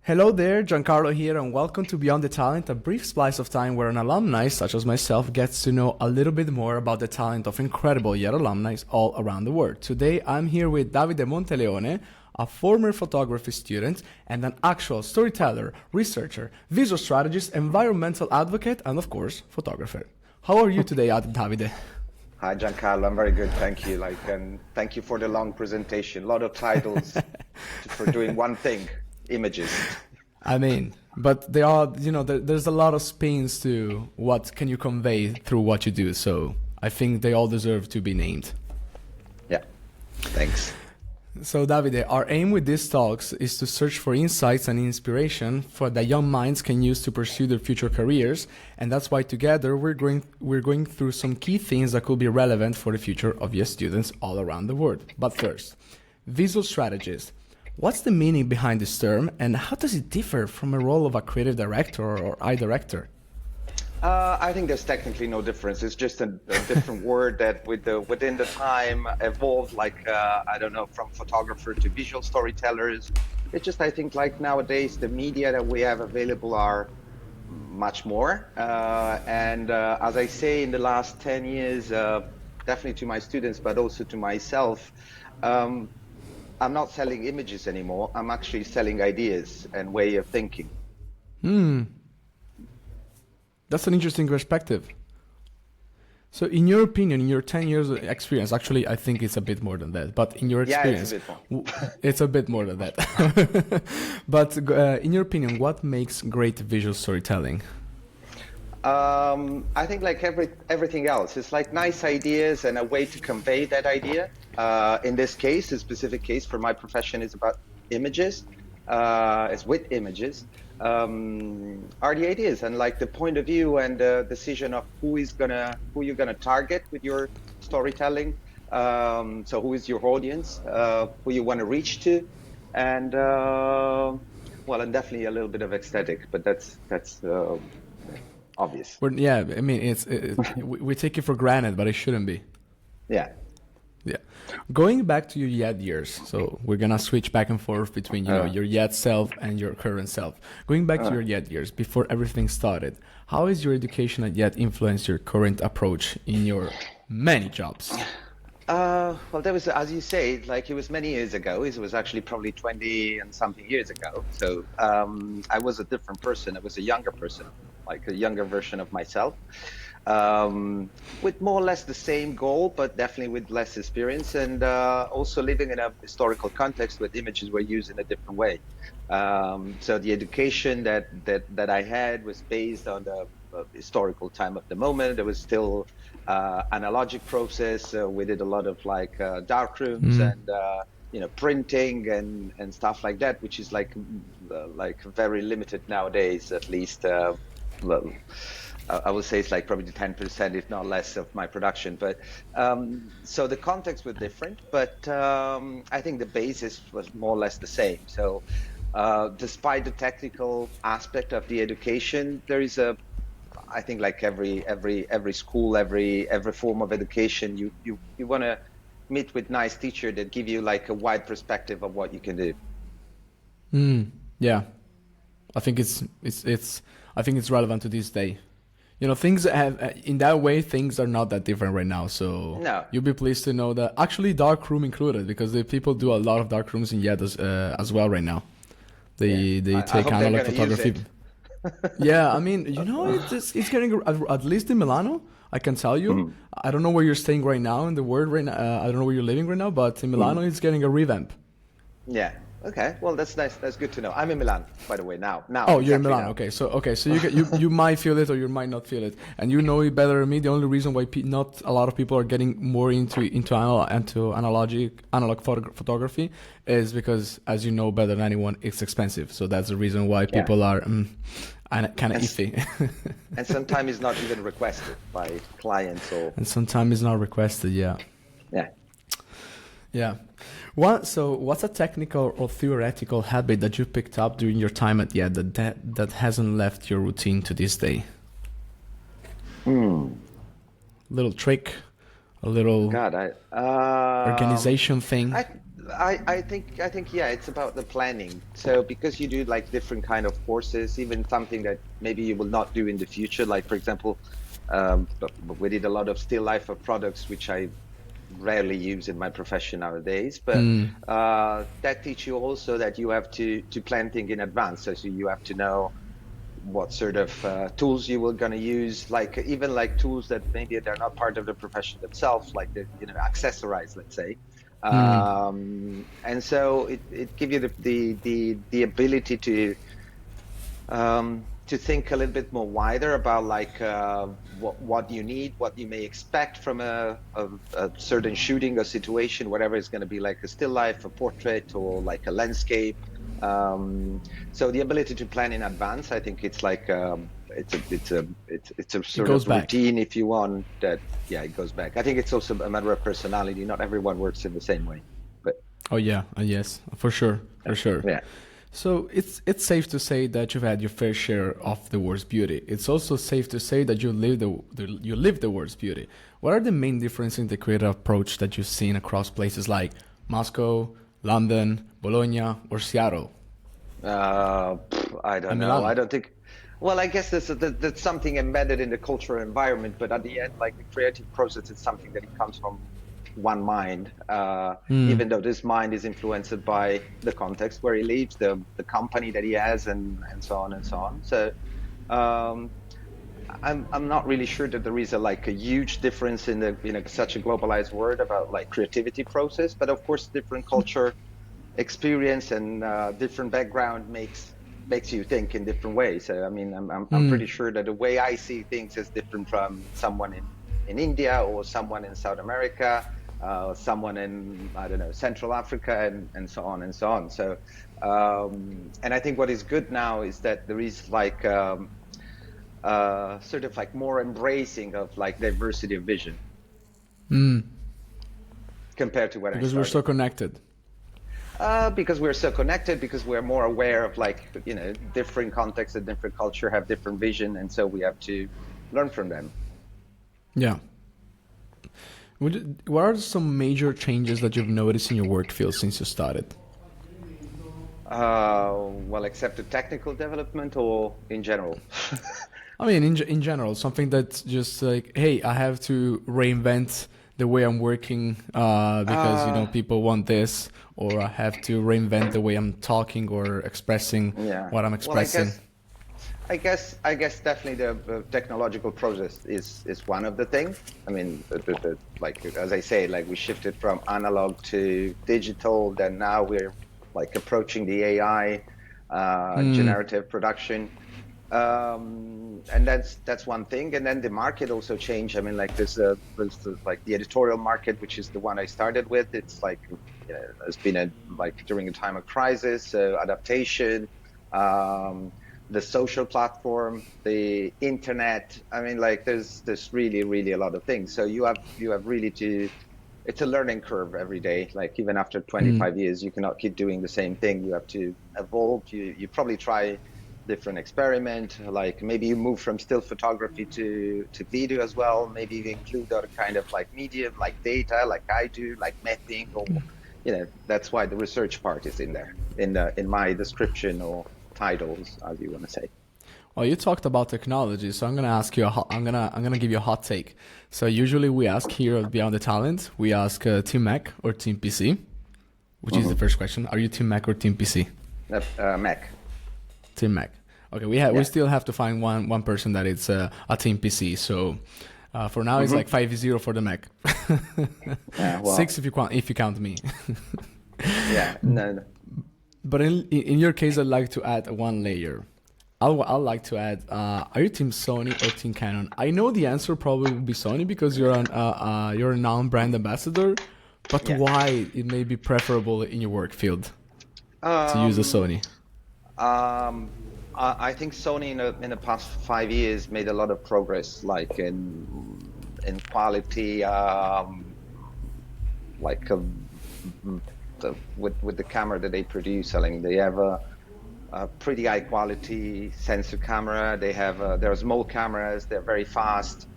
Hello there, Giancarlo here, and welcome to Beyond the Talent, a brief slice of time where an alumni, such as myself, gets to know a little bit more about the talent of incredible IED alumni all around the world. Today, I'm here with Davide Monteleone, a former photography student and an actual storyteller, researcher, visual strategist, environmental advocate, and of course, photographer. How are you today, Davide? Hi, Giancarlo. I'm very good, thank you. And thank you for the long presentation. A lot of titles for doing one thing. Images. I mean, but they are, there's a lot of spins to what can you convey through what you do. So I think they all deserve to be named. Yeah, thanks. So Davide, our aim with these talks is to search for insights and inspiration for that young minds can use to pursue their future careers. And that's why together we're going through some key things that could be relevant for the future of your students all around the world. But first, visual strategist. What's the meaning behind this term, and how does it differ from a role of a creative director or eye director? I think there's technically no difference. It's just a different word that within the time evolved, I don't know, from photographer to visual storytellers. It's just, I think, like nowadays, the media that we have available are much more. As I say, in the last 10 years, definitely to my students, but also to myself, I'm not selling images anymore. I'm actually selling ideas and way of thinking. That's an interesting perspective. So in your opinion, in your 10 years of experience, actually, I think it's a bit more than that, but in your experience, it's a bit more than that. But in your opinion, what makes great visual storytelling? I think like everything else, it's like nice ideas and a way to convey that idea. In this case, a specific case for my profession is about images. It's with images. Are the ideas and like the point of view and the decision of who you're gonna target with your storytelling. So who is your audience? Who you want to reach to, and and definitely a little bit of aesthetic, but that's obvious. Yeah, I mean, we take it for granted, but it shouldn't be. Yeah. Yeah. Going back to your IED years, so we're going to switch back and forth between, your IED self and your current self. Going back to your IED years, before everything started, how has your education at IED influenced your current approach in your many jobs? Well, that was, as you say, like it was many years ago. It was actually probably 20 and something years ago. So I was a different person. I was a younger person, like a younger version of myself, with more or less the same goal, but definitely with less experience, and also living in a historical context where images were used in a different way. So the education that I had was based on the historical time of the moment. There was still analogic process. We did a lot of like dark rooms and printing and stuff like that, which is like very limited nowadays, at least. I would say it's like probably 10%, if not less, of my production. But so the context was different, but I think the basis was more or less the same. So despite the technical aspect of the education, there is I think like every school, every form of education, you want to meet with nice teacher that give you like a wide perspective of what you can do. Yeah, I think it's relevant to this day. Things in that way, things are not that different right now. So no. You'll be pleased to know that actually dark room included, because the people do a lot of dark rooms in IED as well right now. They take analog photography. Yeah, I mean, it's getting, at least in Milano, I can tell you. I don't know where you're staying right now in the world right now. I don't know where you're living right now, but in Milano, it's getting a revamp. Yeah. Okay. Well, that's nice. That's good to know. I'm in Milan, by the way. Now. Oh, you're in Milan. Now. Okay. So you might feel it or you might not feel it, and you know it better than me. The only reason why not a lot of people are getting more into analog photography is because, as you know better than anyone, it's expensive. So that's the reason why people are kind of iffy. And sometimes it's not even requested by clients or. And sometimes it's not requested. Yeah. Yeah. Yeah. So what's a technical or theoretical habit that you picked up during your time at IED that hasn't left your routine to this day? Little trick, a little organization thing. I think yeah, it's about the planning. So because you do like different kind of courses, even something that maybe you will not do in the future, like for example, but we did a lot of still life of products, which I rarely use in my profession nowadays. But that teach you also that you have to plan things in advance. So you have to know what sort of tools you were going to use, like even like tools that maybe they're not part of the profession themselves, like the accessorize, let's say. And so it gives you the ability to think a little bit more wider about like what you need, what you may expect from a certain shooting or situation, whatever it's going to be, like a still life, a portrait, or like a landscape. So the ability to plan in advance, I think it's like it's a It sort goes of back. routine, if you want. That yeah, it goes back. I think it's also a matter of personality. Not everyone works in the same way, but Oh yeah, yes, for sure, for sure. yeah. So it's safe to say that you've had your fair share of the world's beauty. It's also safe to say that you live the world's beauty. What are the main differences in the creative approach that you've seen across places like Moscow, London, Bologna, or Seattle I don't and know. I Milan? don't think. Well, I guess that's something embedded in the cultural environment, but at the end, like the creative process is something that it comes from one mind. Even though this mind is influenced by the context where he lives, the company that he has, and so on and so on. So um, I'm not really sure that there is a like a huge difference in the such a globalized world about like creativity process. But of course, different culture experience and different background makes you think in different ways. So I mean, I'm pretty sure that the way I see things is different from someone in India, or someone in South America, or someone in, I don't know, Central Africa, and so on and so on. So and I think what is good now is that there is like sort of like more embracing of like diversity of vision compared to when I Because we're so started. connected. Because we're so connected, because we're more aware of like, different contexts and different culture have different vision, and so we have to learn from them. Yeah. What are some major changes that you've noticed in your work field since you started? Well, except the technical development or in general. I mean, in general, something that's just like, hey, I have to reinvent the way I'm working because uh, people want this, or I have to reinvent the way I'm talking or expressing yeah. what I'm Well, I expressing. guess I guess definitely the technological process is one of the things. I mean, like as I say, like we shifted from analog to digital, then now we're like approaching the AI generative production. And that's one thing. And then the market also changed. I mean, like like the editorial market, which is the one I started with. It's like there's been a like during a time of crisis, so adaptation, um, the social platform, the internet. I mean, like there's really a lot of things. So you have really to. It's a learning curve every day. Like even after 25 years, you cannot keep doing the same thing. You have to evolve. You probably try different experiment, like maybe you move from still photography to video as well. Maybe you include other kind of like medium, like data, like I do, like mapping, or that's why the research part is in there in my description or titles, as you want to say. Well, you talked about technology, so I'm gonna ask you. I'm gonna give you a hot take. So usually we ask here at Beyond the Talent, we ask Team Mac or Team PC, which is the Hmm. first question. Are you Team Mac or Team PC? Mac. Team Mac. Okay, we Yeah. still have to find one person that is a Team PC. So for now, it's like Hmm. 5-0 for the Mac. Yeah. Six Well. if you count me. Yeah. No. No. But in your case, I'd like to add one layer. I'd like to add, are you Team Sony or Team Canon? I know the answer probably will be Sony because you're a non-brand ambassador, but Yeah. why it may be preferable in your work field to use a Um. Sony? I think Sony in the past 5 years made a lot of progress, like in quality, like with the camera that they produce. I mean, they have a pretty high quality sensor camera. They have they're small cameras. They're very fast.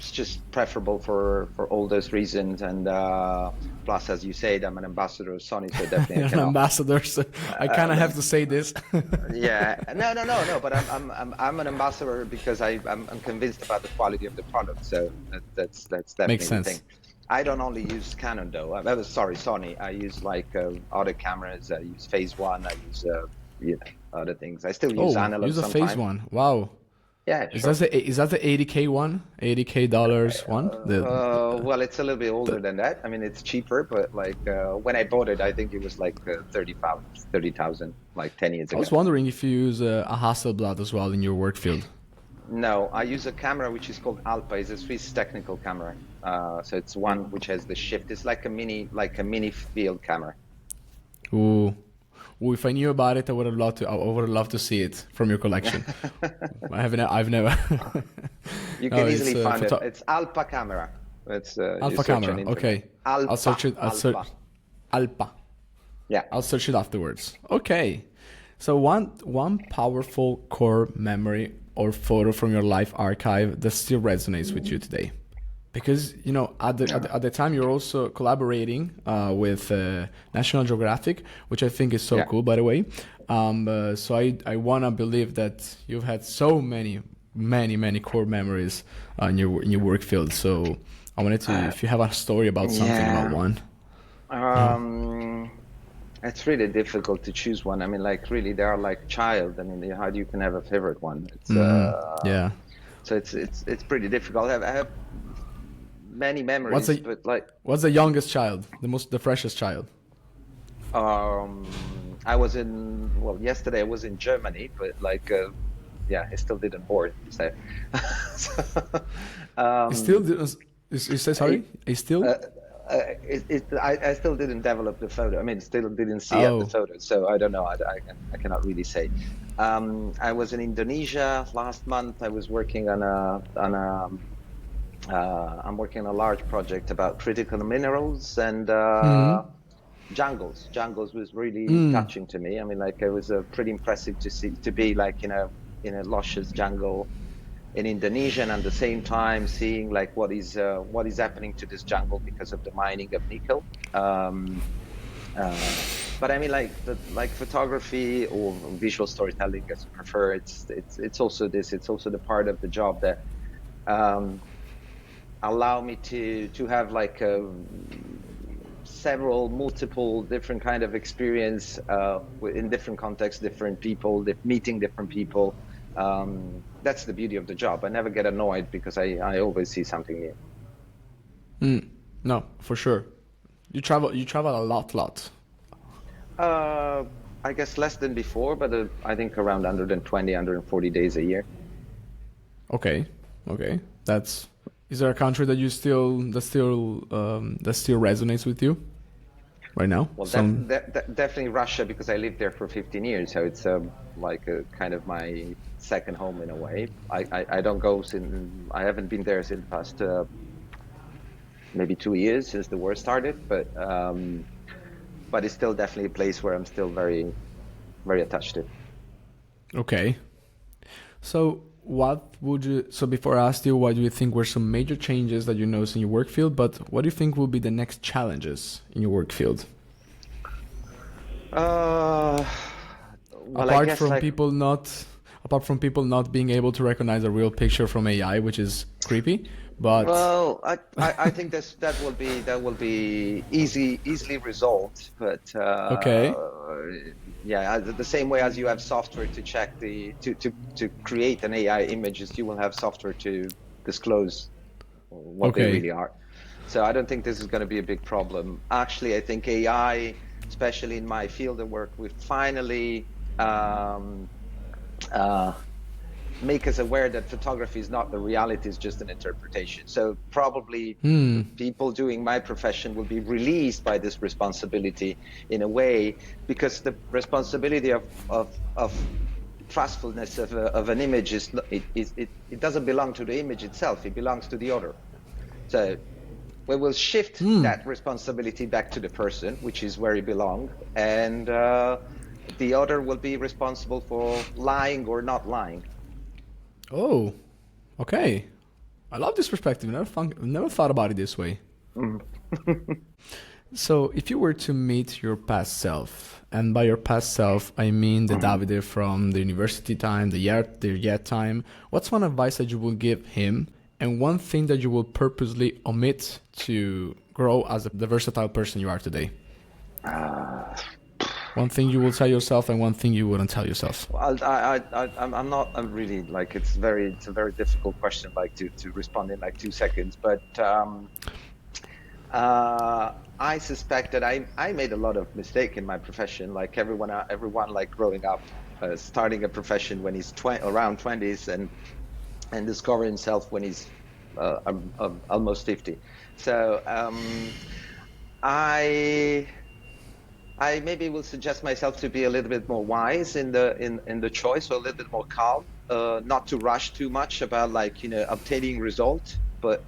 it's just preferable for all those reasons. And plus, as you said, I'm an ambassador of Sony, so definitely I You're an cannot. ambassador, so I kind of have to say this. Yeah, no. But I'm an ambassador because I'm convinced about the quality of the product. So that's Makes definitely the sense. thing. I don't only use Canon though. Sorry, Sony. I use like other cameras. I use Phase One. I use other things. I still use Oh, analog use a phase sometimes. one. Wow. Yeah, Is that sure. the 80K one? 80K dollars one? Well, it's a little bit older The than that. I mean, it's cheaper, but like when I bought it, I think it was like 30,000, like 10 years I ago. was wondering if you use a Hasselblad as well in your work field. No, I use a camera which is called Alpha. It's a Swiss technical camera. So it's one which has the shift. It's like a mini field camera. Ooh. Ooh, if I knew about it, I would have loved to see it from your collection. I've never. You No, can it's easily find it. photo It's Alpha camera. It's you Alpha search on camera. internet. Okay, I'll search Alpha, it. Alpha. Alpa. Yeah. I'll search it afterwards. Okay. So one powerful core memory or photo from your life archive that still resonates with you today. Because at the time you're also collaborating with National Geographic, which I think is so Yeah. cool, by the way. So I wanna believe that you've had so many core memories in your work field. So I wanted to, if you have a story about something about Yeah. one. It's really difficult to choose one. I mean, like really, they are like child. I mean, how do you can have a favorite one? It's Yeah. so it's pretty difficult. I have many What's memories, the but like what's the youngest child, the freshest child? um, I was yesterday I was in Germany, but like yeah, I still didn't board. So, so He still um, didn't. You say I, sorry? He still? uh, I still didn't develop the photo. I mean, still didn't see the Oh. photo, so I don't know. I cannot really say. I was in Indonesia last month. I was working I'm working on a large project about critical minerals and Hmm. jungles. Jungles was really Mm. touching to me. I mean, like it was pretty impressive to be like in a luscious jungle in Indonesia, and at the same time seeing like what is happening to this jungle because of the mining of nickel. Um, but I mean, like photography or visual storytelling, as you prefer. It's also this. It's also the part of the job that um, allow me to have like several multiple different kind of experience in different contexts, different people, meeting different people. That's the beauty of the job. I never get annoyed because I always see something new. Mm. No, for sure. You travel a lot. Uh, I guess less than before, but I think around 120, 140 days a year. Okay. Okay. Is there a country that still resonates with you right now? Well, Some. definitely Russia because I lived there for 15 years, so it's like a kind of my second home in a way. I don't go since I haven't been there since the past maybe 2 years since the war started, but it's still definitely a place where I'm still very very attached to. Okay. So before I asked you, what do you think were some major changes that you noticed in your work field, but what do you think will be the next challenges in your work field? Uh, well, I Apart guess from like people not apart from people not being able to recognize a real picture from AI, which is creepy, but well, I think that will be easily resolved, but okay. yeah, the same way as you have software to check to create an AI images, you will have software to disclose what they Okay. really are. So I don't think this is going to be a big problem. Actually, I think AI, especially in my field of work, we finally uh, make us aware that photography is not the reality, it's just an interpretation. So probably Hmm. people doing my profession will be released by this responsibility in a way, because the responsibility of trustfulness of an image it doesn't belong to the image itself, it belongs to the other. So we will shift Hmm. that responsibility back to the person, which is where it belongs, and the other will be responsible for lying or not lying. Oh. Okay. I love this perspective. Never thought about it this way. Mm. So, if you were to meet your past self, and by your past self, I mean the Davide from the university time, the yet time, what's one advice that you will give him, and one thing that you will purposely omit to grow as the versatile person you are today? One thing you will tell yourself, and one thing you wouldn't tell yourself. Well, I'm really like, it's a very difficult question, like to respond in like 2 seconds, but I suspect that I made a lot of mistake in my profession, like everyone like growing up, starting a profession when he's around 20s and discover himself when he's almost 50. So I maybe will suggest myself to be a little bit more wise in the choice, or a little bit more calm, not to rush too much about, like, obtaining results, but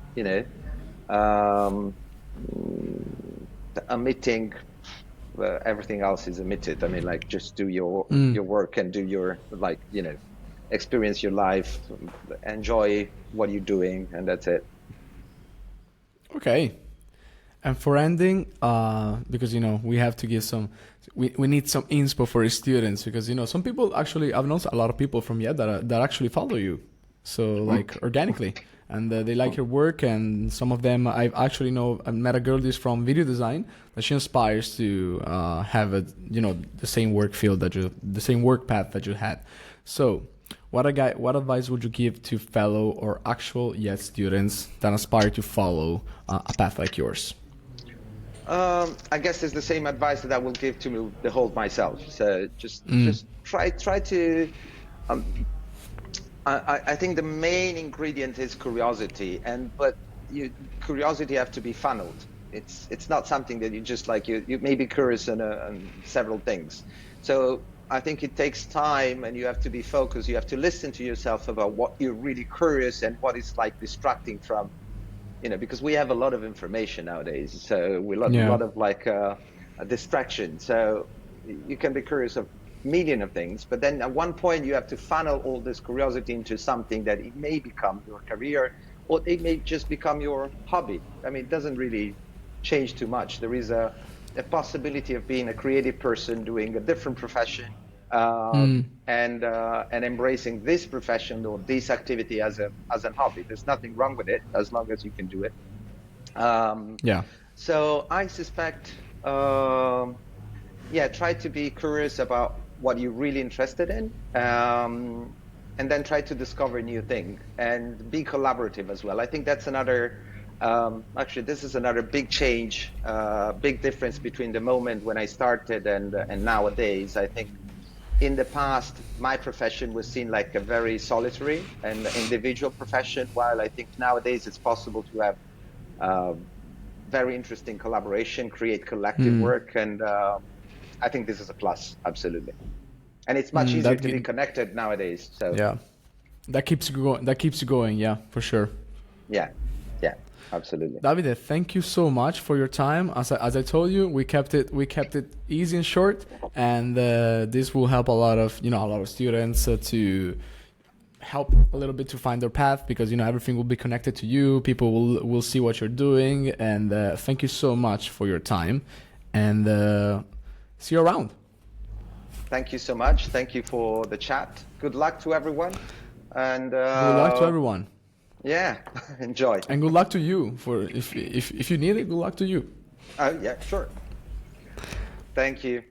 omitting everything else is omitted. I mean, like, just do your work and do your, like, experience your life, enjoy what you're doing, and that's it. Okay. And for ending, because we have to give we need some inspo for students, because some people actually, I've known a lot of people from that actually follow you, so like organically, and they like your work, and some of them I met a girl who's from video design that she inspires to have the same work field the same work path that you had. So what advice would you give to fellow or actual yet students that aspire to follow a path like yours? I guess it's the same advice that I will give to the whole myself. So just try to. I think the main ingredient is curiosity, but curiosity have to be funneled. It's not something that you just like. You may be curious on several things. So I think it takes time, and you have to be focused. You have to listen to yourself about what you're really curious and what is like distracting from. Because we have a lot of information nowadays, so we have a lot of like a distraction. So you can be curious of a million of things, but then at one point you have to funnel all this curiosity into something that it may become your career, or it may just become your hobby. I mean, it doesn't really change too much. There is a possibility of being a creative person doing a different profession, and embracing this profession or this activity as a hobby. There's nothing wrong with it as long as you can do it. So I suspect, try to be curious about what you're really interested in, and then try to discover new things, and be collaborative as well. I think that's another. Actually, this is another big change, big difference between the moment when I started and nowadays. I think in the past, my profession was seen like a very solitary and individual profession, while I think nowadays it's possible to have very interesting collaboration, create collective work, and I think this is a plus, absolutely. And it's much easier to be connected nowadays. So yeah, that keeps you going. Yeah, for sure. Yeah. Absolutely. Davide, thank you so much for your time. As I told you, we kept it easy and short, and this will help a lot of students to help a little bit to find their path, because everything will be connected to you. People will see what you're doing, and thank you so much for your time, and see you around. Thank you so much. Thank you for the chat. Good luck to everyone, and good luck to everyone. Yeah, enjoy. And good luck to you for if you need it. Good luck to you. Yeah, sure. Thank you.